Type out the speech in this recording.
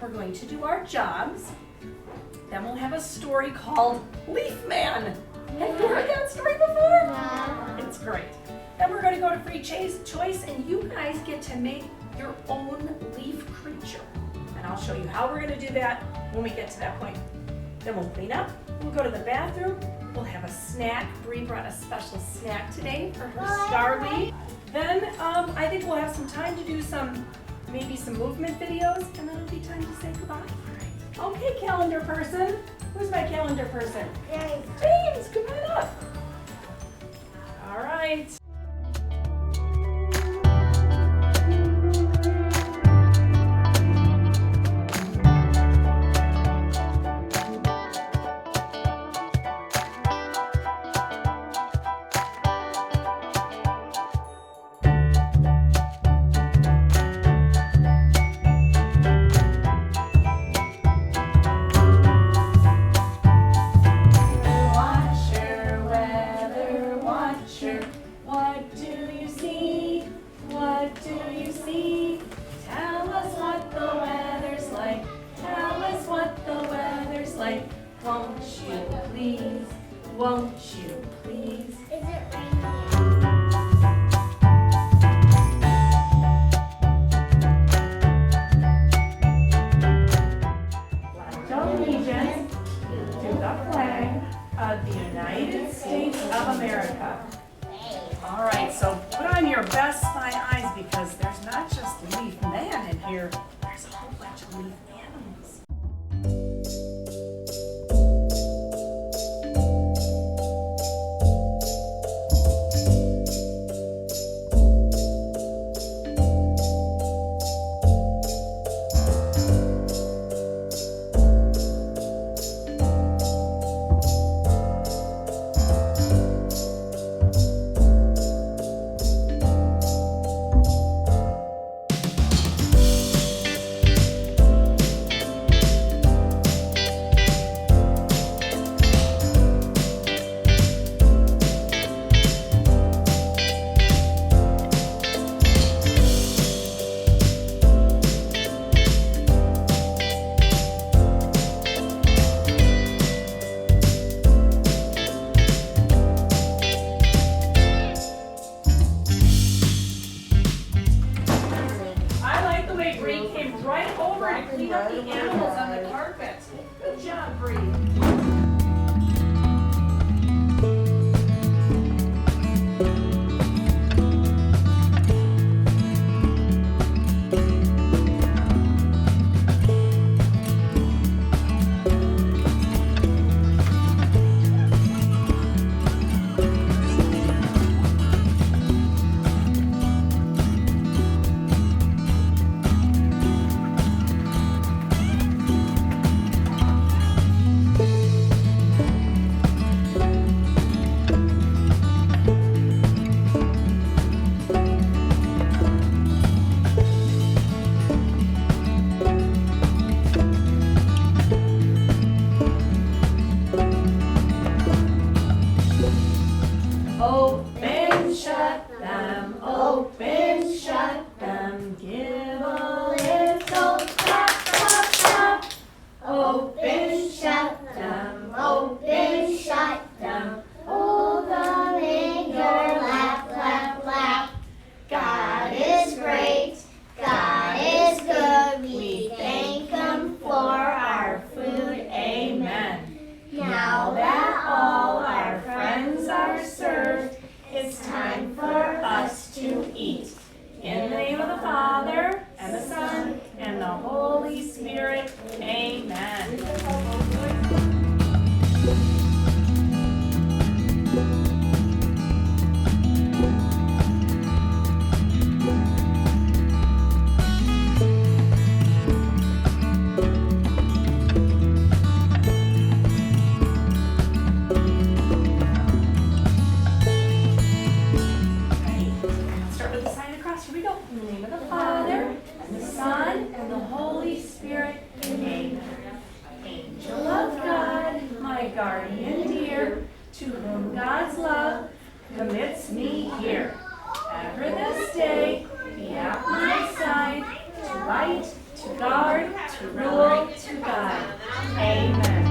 we're going to do our jobs. Then we'll have a story called Leaf Man. Have you heard that story before? No. It's great. Then we're going to go to free choice, and you guys get to make your own leaf creature. And I'll show you how we're going to do that when we get to that point. Then we'll clean up, we'll go to the bathroom, we'll have a snack. Bree brought a special snack today for her star week. Then I think we'll have some time to do maybe some movement videos, and then it'll be time to say goodbye. Okay, calendar person. Who's my calendar person? James, come on up. All right. Won't you please? Is it raining? Pledge allegiance to the flag of the United States of America. All right, so put on your best spy eyes because there's not just a leaf man in here, there's a whole bunch of leaf animals. Clean up the animals on the carpet. Good job, Bree. Open, shut them, open, shut them, give a little clap, clap, clap. Open, shut them, open, shut them, hold them in your lap, lap, lap. God is great, God is good, we thank Him for our food, amen. Now that all our friends are served, it's time for us to eat. In the name of the Father, and the Son, and the Holy Spirit, amen. Here we go. In the name of the Father, and the Son, and the Holy Spirit, amen. Angel of God, my guardian dear, to whom God's love commits me here. Ever this day, be at my side, to light, to to guard, to rule, to guide. Amen.